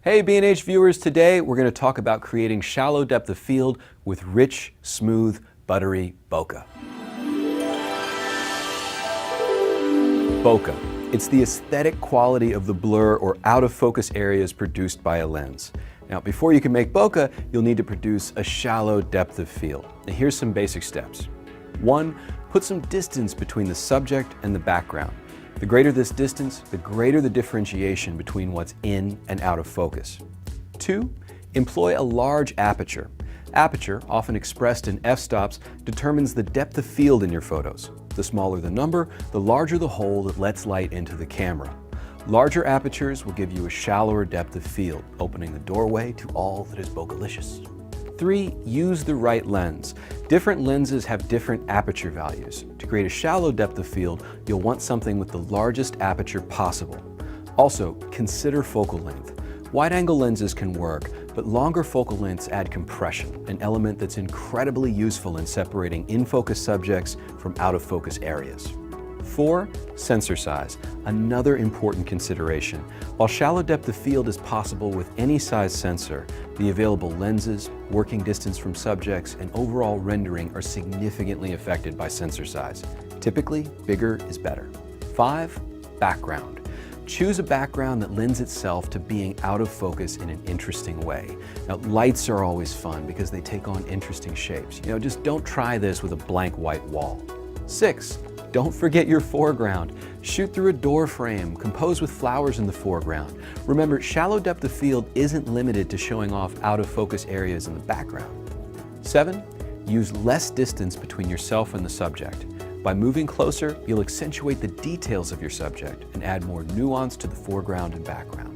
Hey B&H viewers, today we're going to talk about creating shallow depth of field with rich, smooth, buttery bokeh. Bokeh. It's the aesthetic quality of the blur or out of focus areas produced by a lens. Now, before you can make bokeh, you'll need to produce a shallow depth of field. Now, here's some basic steps. 1. Put some distance between the subject and the background. The greater this distance, the greater the differentiation between what's in and out of focus. 2. Employ a large aperture. Aperture, often expressed in f-stops, determines the depth of field in your photos. The smaller the number, the larger the hole that lets light into the camera. Larger apertures will give you a shallower depth of field, opening the doorway to all that is bokelicious. 3. Use the right lens. Different lenses have different aperture values. To create a shallow depth of field, you'll want something with the largest aperture possible. Also, consider focal length. Wide-angle lenses can work, but longer focal lengths add compression, an element that's incredibly useful in separating in-focus subjects from out-of-focus areas. 4. Sensor size, another important consideration. While shallow depth of field is possible with any size sensor, the available lenses, working distance from subjects, and overall rendering are significantly affected by sensor size. Typically, bigger is better. 5. Background. Choose a background that lends itself to being out of focus in an interesting way. Now, lights are always fun because they take on interesting shapes. Just don't try this with a blank white wall. 6. Don't forget your foreground. Shoot through a door frame, compose with flowers in the foreground. Remember, shallow depth of field isn't limited to showing off out of focus areas in the background. 7. Use less distance between yourself and the subject. By moving closer, you'll accentuate the details of your subject and add more nuance to the foreground and background.